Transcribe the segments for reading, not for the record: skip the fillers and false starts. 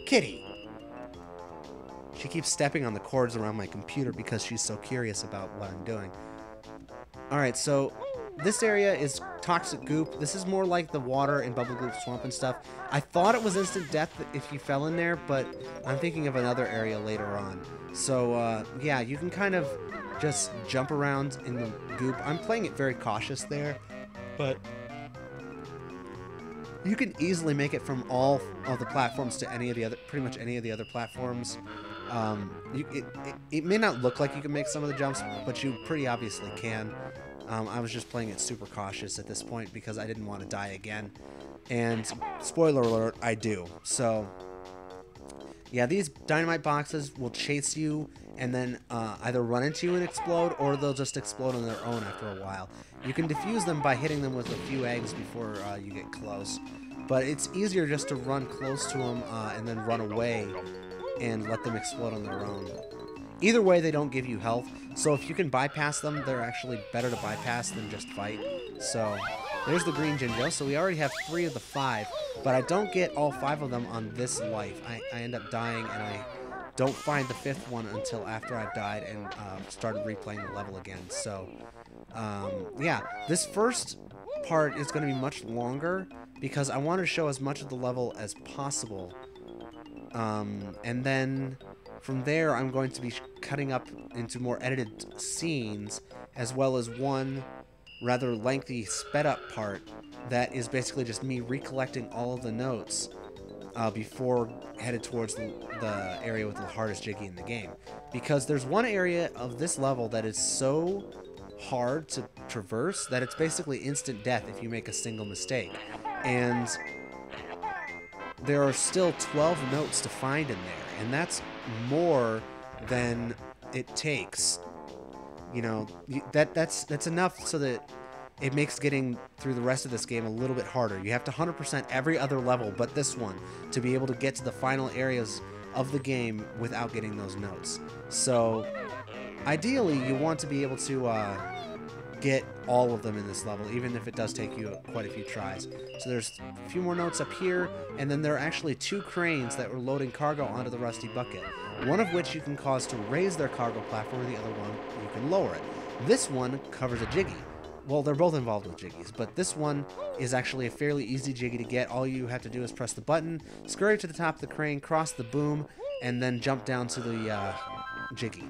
Kitty! She keeps stepping on the cords around my computer because she's so curious about what I'm doing. Alright, so this area is toxic goop. This is more like the water in Bubble Goop Swamp and stuff. I thought it was instant death if you fell in there, but I'm thinking of another area later on. So, yeah, you can kind of just jump around in the goop. I'm playing it very cautious there, but you can easily make it from all of the platforms to any of the other, pretty much any of the other platforms. It may not look like you can make some of the jumps, but you pretty obviously can. I was just playing it super cautious at this point because I didn't want to die again. And spoiler alert, I do. So, yeah, these dynamite boxes will chase you and then either run into you and explode, or they'll just explode on their own after a while. You can defuse them by hitting them with a few eggs before you get close. But it's easier just to run close to them and then run away and let them explode on their own. Either way, they don't give you health, so if you can bypass them, they're actually better to bypass than just fight. So, there's the green Jinjo. So we already have 3 of the 5, but I don't get all 5 of them on this life. I end up dying, and I don't find the 5th one until after I've died and started replaying the level again. So, yeah, this first part is going to be much longer because I want to show as much of the level as possible. And then from there, I'm going to be cutting up into more edited scenes, as well as one rather lengthy sped up part that is basically just me recollecting all of the notes before headed towards the area with the hardest Jiggy in the game. Because there's one area of this level that is so hard to traverse that it's basically instant death if you make a single mistake. And there are still 12 notes to find in there, and that's more than it takes. You know, that's enough so that it makes getting through the rest of this game a little bit harder. You have to 100% every other level but this one to be able to get to the final areas of the game without getting those notes. So, ideally, you want to be able to get all of them in this level, even if it does take you quite a few tries. So there's a few more notes up here, and then there are actually 2 cranes that were loading cargo onto the Rusty Bucket, one of which you can cause to raise their cargo platform, and the other one you can lower it. This one covers a Jiggy. Well, they're both involved with Jiggies, but this one is actually a fairly easy Jiggy to get. All you have to do is press the button, scurry to the top of the crane, cross the boom, and then jump down to the Jiggy.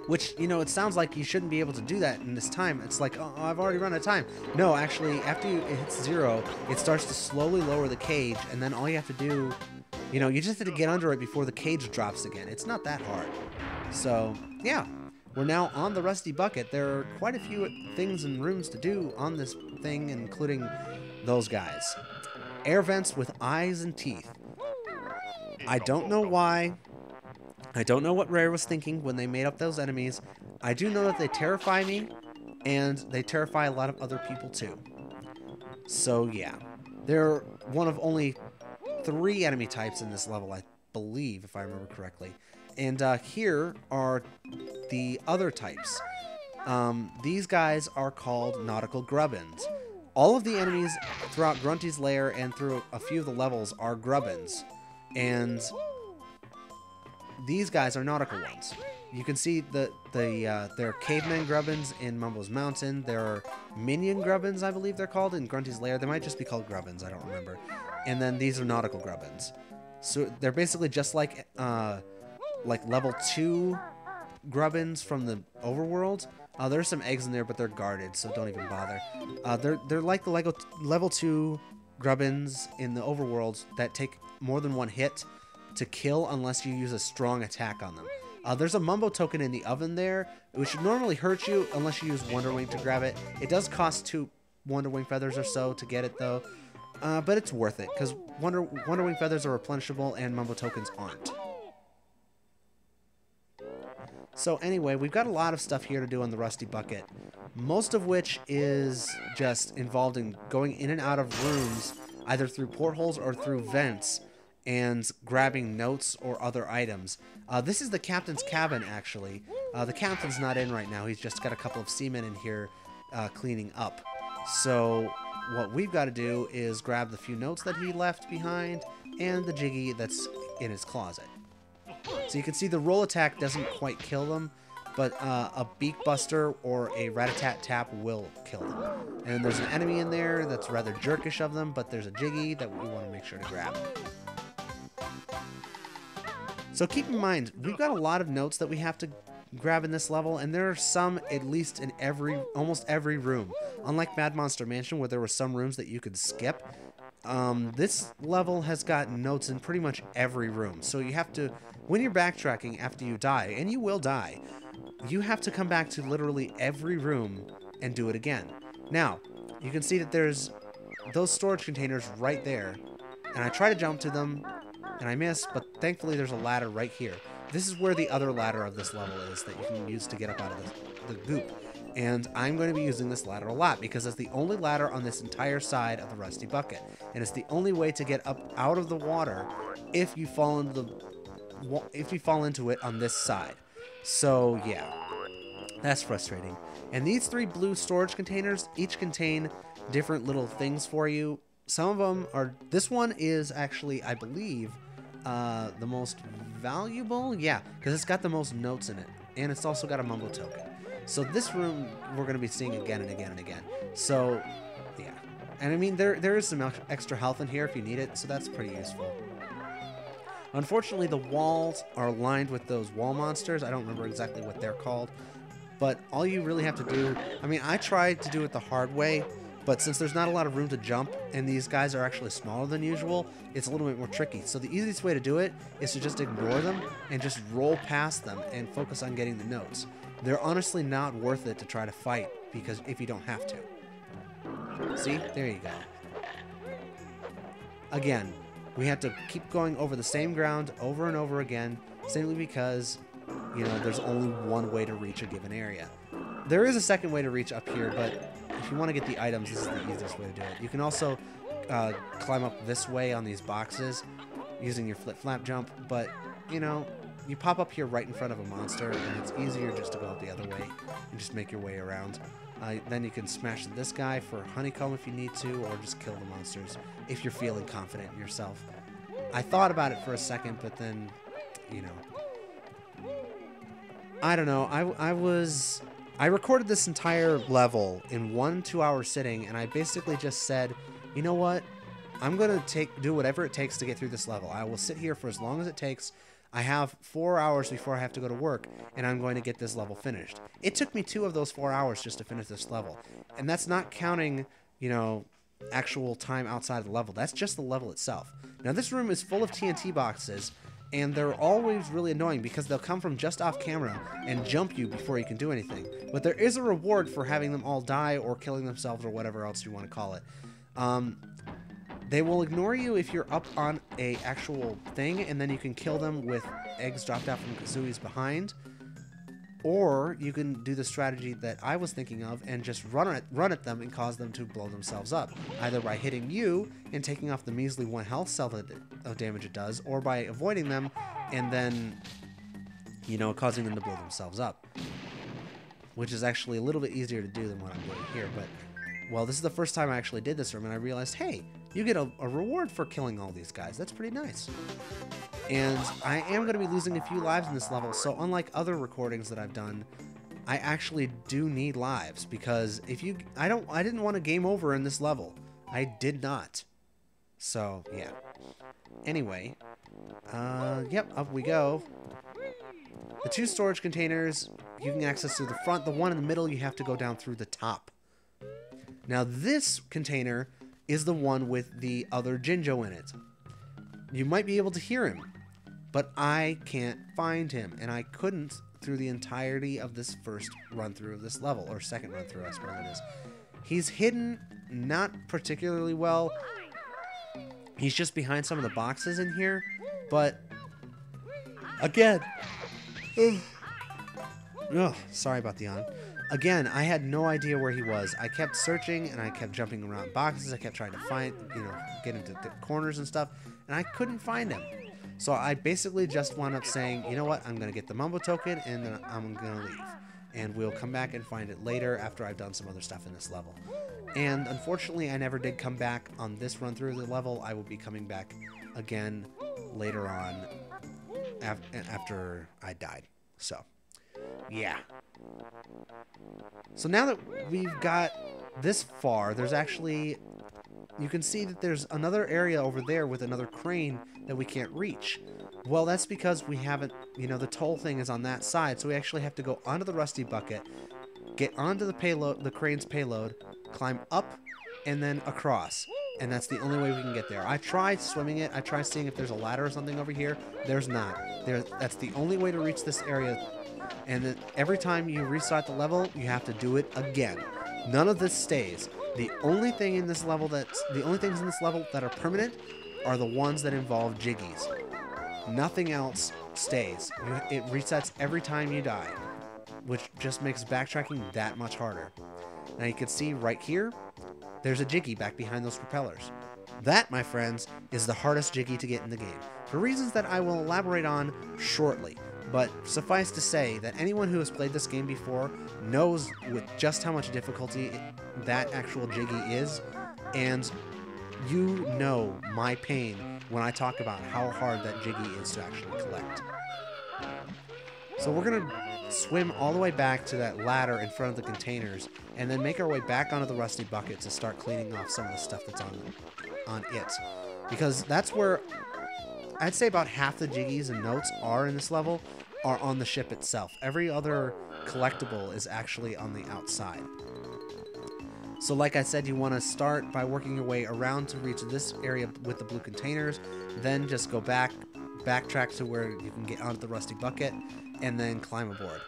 Which, you know, it sounds like you shouldn't be able to do that in this time. It's like, oh, I've already run out of time. No, actually, after it hits 0, it starts to slowly lower the cage, and then all you have to do, you know, you just have to get under it before the cage drops again. It's not that hard. So, yeah, we're now on the Rusty Bucket. There are quite a few things and rooms to do on this thing, including those guys. Air vents with eyes and teeth. I don't know why. I don't know what Rare was thinking when they made up those enemies. I do know that they terrify me, and they terrify a lot of other people too. So yeah, they're one of only 3 enemy types in this level, I believe, if I remember correctly. And here are the other types. These guys are called Nautical Grubbins. All of the enemies throughout Grunty's lair and through a few of the levels are Grubbins. And these guys are nautical ones. You can see there are caveman Grubbins in Mumbo's Mountain. There are minion Grubbins, I believe they're called, in Grunty's Lair. They might just be called Grubbins, I don't remember. And then these are nautical Grubbins. So they're basically just like level 2 Grubbins from the overworld. There's some eggs in there, but they're guarded, so don't even bother. They're like the level 2 Grubbins in the overworld that take more than 1 hit to kill unless you use a strong attack on them. There's a Mumbo token in the oven there, which should normally hurt you unless you use Wonder Wing to grab it. It does cost 2 Wonder Wing feathers or so to get it though, but it's worth it because Wonder Wing feathers are replenishable and Mumbo tokens aren't. So anyway, we've got a lot of stuff here to do on the Rusty Bucket, most of which is just involved in going in and out of rooms, either through portholes or through vents, and grabbing notes or other items. This is the captain's cabin, actually. The captain's not in right now. He's just got a couple of seamen in here cleaning up. So what we've got to do is grab the few notes that he left behind, and the Jiggy that's in his closet. So you can see the roll attack doesn't quite kill them, but a Beak Buster or a Rat-a-tat-tap will kill them. And there's an enemy in there that's rather jerkish of them, but there's a Jiggy that we want to make sure to grab. So keep in mind, we've got a lot of notes that we have to grab in this level, and there are some at least in almost every room. Unlike Mad Monster Mansion, where there were some rooms that you could skip, this level has got notes in pretty much every room. So you have to, when you're backtracking after you die, and you will die, you have to come back to literally every room and do it again. Now, you can see that there's those storage containers right there, and I try to jump to them, and I miss, but thankfully there's a ladder right here. This is where the other ladder of this level is that you can use to get up out of the goop. And I'm going to be using this ladder a lot because it's the only ladder on this entire side of the Rusty Bucket. And it's the only way to get up out of the water if you fall into it on this side. So yeah, that's frustrating. And these 3 blue storage containers each contain different little things for you. Some of them are, this one is actually, I believe, the most valuable, yeah, because it's got the most notes in it, and it's also got a mumbo token. So this room we're going to be seeing again and again and again. So yeah, and I mean there is some extra health in here if you need it, so that's pretty useful. Unfortunately, the walls are lined with those wall monsters. I don't remember exactly what they're called, but all you really have to do, I mean, I tried to do it the hard way, but since there's not a lot of room to jump, and these guys are actually smaller than usual, it's a little bit more tricky. So the easiest way to do it is to just ignore them and just roll past them and focus on getting the notes. They're honestly not worth it to try to fight, because if you don't have to. See? There you go. Again, we have to keep going over the same ground over and over again, simply because, you know, there's only one way to reach a given area. There is a second way to reach up here, but if you want to get the items, this is the easiest way to do it. You can also climb up this way on these boxes using your flip-flap jump, but, you know, you pop up here right in front of a monster, and it's easier just to go up the other way and just make your way around. Then you can smash this guy for honeycomb if you need to, or just kill the monsters if you're feeling confident in yourself. I thought about it for a second, but then, you know, I don't know. I recorded this entire level in 1 2-hour sitting, and I basically just said, you know what? I'm going to do whatever it takes to get through this level. I will sit here for as long as it takes. I have 4 hours before I have to go to work, and I'm going to get this level finished. It took me 2 of those 4 hours just to finish this level. And that's not counting, you know, actual time outside of the level. That's just the level itself. Now, this room is full of TNT boxes, and they're always really annoying because they'll come from just off camera and jump you before you can do anything. But there is a reward for having them all die or killing themselves or whatever else you want to call it. They will ignore you if you're up on a actual thing, and then you can kill them with eggs dropped out from Kazooie's behind. Or you can do the strategy that I was thinking of and just run at them and cause them to blow themselves up. Either by hitting you and taking off the measly 1 health cell of damage it does, or by avoiding them and then, you know, causing them to blow themselves up. Which is actually a little bit easier to do than what I'm doing here, but, well, this is the first time I actually did this room, and I realized, hey, you get a reward for killing all these guys. That's pretty nice. And I am going to be losing a few lives in this level, so unlike other recordings that I've done, I actually do need lives, because if you... I didn't want a game over in this level. I did not. So, yeah. Anyway, yep, up we go. The 2 storage containers you can access through the front. The one in the middle you have to go down through the top. Now this container is the one with the other Jinjo in it. You might be able to hear him, but I can't find him, and I couldn't through the entirety of this first run-through of this level, or second run-through, I suppose it is. He's hidden not particularly well. He's just behind some of the boxes in here, but again, sorry about the yawn. Again, I had no idea where he was. I kept searching, and I kept jumping around boxes. I kept trying to find, you know, get into the corners and stuff, and I couldn't find him. So I basically just wound up saying, you know what, I'm going to get the Mumbo token, and then I'm going to leave. And we'll come back and find it later after I've done some other stuff in this level. And unfortunately, I never did come back on this run through the level. I will be coming back again later on after I died. So, yeah. So now that we've got this far, there's actually... You can see that there's another area over there with another crane that we can't reach. Well, that's because we haven't... You know, the toll thing is on that side, so we actually have to go onto the rusty bucket, get onto the payload, the crane's payload, climb up, and then across. And that's the only way we can get there. I tried swimming it. I tried seeing if there's a ladder or something over here. There's not. That's the only way to reach this area. And then every time you restart the level, you have to do it again. None of this stays. The only thing in this level the only things in this level that are permanent are the ones that involve jiggies. Nothing else stays. It resets every time you die, which just makes backtracking that much harder. Now you can see right here, there's a jiggy back behind those propellers. That, my friends, is the hardest jiggy to get in the game, for reasons that I will elaborate on shortly. But suffice to say that anyone who has played this game before knows with just how much difficulty that actual jiggy is, and you know my pain when I talk about how hard that jiggy is to actually collect. So we're going to swim all the way back to that ladder in front of the containers, and then make our way back onto the rusty bucket to start cleaning off some of the stuff that's on it. Because that's where I'd say about half the jiggies and notes are in this level are on the ship itself. Every other collectible is actually on the outside. So like I said, you want to start by working your way around to reach this area with the blue containers, then just go backtrack to where you can get onto the rusty bucket, and then climb aboard.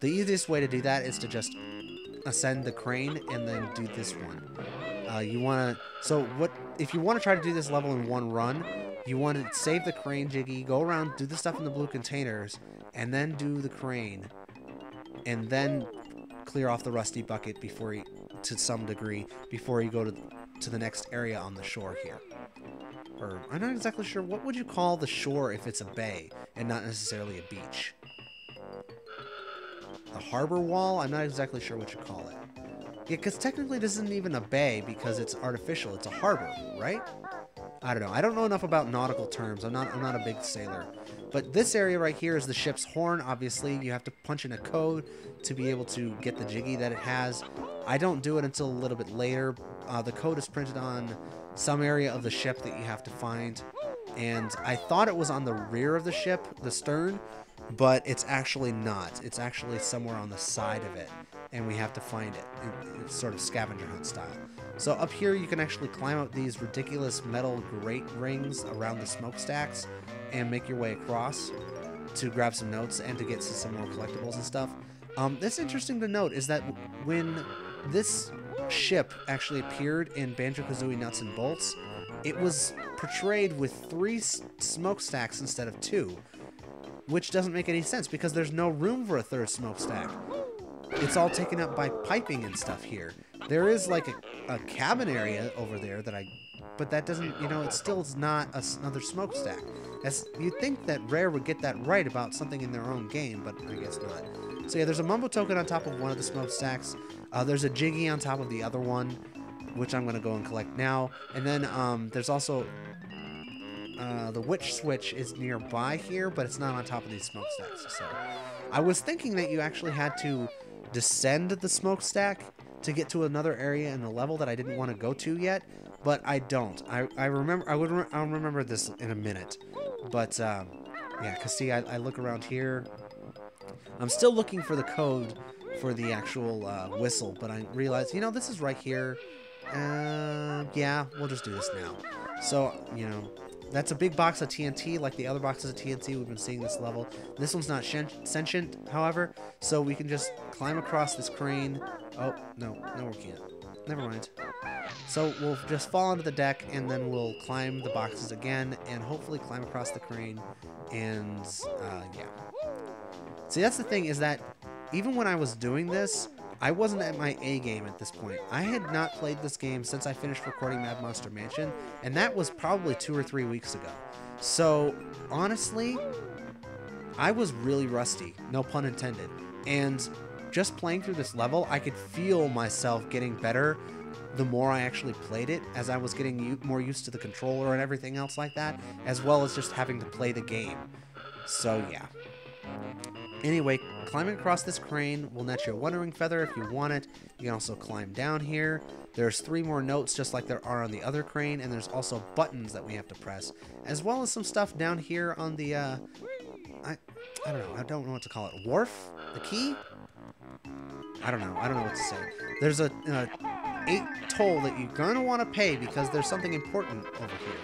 The easiest way to do that is to just ascend the crane and then do this one. If you want to try to do this level in one run, you want to save the crane jiggy, go around, do the stuff in the blue containers, and then do the crane, and then clear off the rusty bucket to some degree before you go to the next area on the shore here. Or I'm not exactly sure, what would you call the shore if it's a bay and not necessarily a beach? The harbor wall? I'm not exactly sure what you call it. Yeah, because technically this isn't even a bay because it's artificial. It's a harbor, right? I don't know. I don't know enough about nautical terms. I'm not a big sailor. But this area right here is the ship's horn. Obviously, you have to punch in a code to be able to get the jiggy that it has. I don't do it until a little bit later. The code is printed on some area of the ship that you have to find. And I thought it was on the rear of the ship, the stern, but it's actually not. It's actually somewhere on the side of it, and we have to find it. It's sort of scavenger hunt style. So up here you can actually climb up these ridiculous metal grate rings around the smokestacks and make your way across to grab some notes and to get to some more collectibles and stuff. That's interesting to note is that when this ship actually appeared in Banjo Kazooie Nuts and Bolts, it was portrayed with 3 smokestacks instead of 2, which doesn't make any sense because there's no room for a 3rd smokestack. It's all taken up by piping and stuff here. There is like a cabin area over there but that doesn't, it still is not another smokestack. You'd think that Rare would get that right about something in their own game, but I guess not. So yeah, there's a Mumbo token on top of one of the smokestacks. There's a Jiggy on top of the other one, which I'm going to go and collect now. And then there's also the Witch Switch is nearby here, but it's not on top of these smokestacks. So I was thinking that you actually had to descend the smokestack to get to another area in the level that I didn't want to go to yet, but I don't. I'll remember this in a minute. But yeah, because see, I look around here. I'm still looking for the code for the actual whistle, but I realized, this is right here. Yeah, we'll just do this now. So, that's a big box of TNT, like the other boxes of TNT we've been seeing this level. This one's not sentient, however, so we can just climb across this crane. Oh, no, we can't. Never mind. So we'll just fall onto the deck, and then we'll climb the boxes again, and hopefully climb across the crane, and, yeah. See, that's the thing, is that even when I was doing this, I wasn't at my A game at this point. I had not played this game since I finished recording Mad Monster Mansion, and that was probably 2 or 3 weeks ago. So, honestly, I was really rusty, no pun intended. And just playing through this level, I could feel myself getting better the more I actually played it, as I was getting more used to the controller and everything else like that, as well as just having to play the game. So yeah. Anyway, climbing across this crane will net you a wondering feather if you want it. You can also climb down here. There's 3 more notes just like there are on the other crane, and there's also buttons that we have to press, as well as some stuff down here on the, I don't know, I don't know what to call it. Wharf? The key? I don't know what to say. There's a 8 toll that you're going to want to pay because there's something important over here.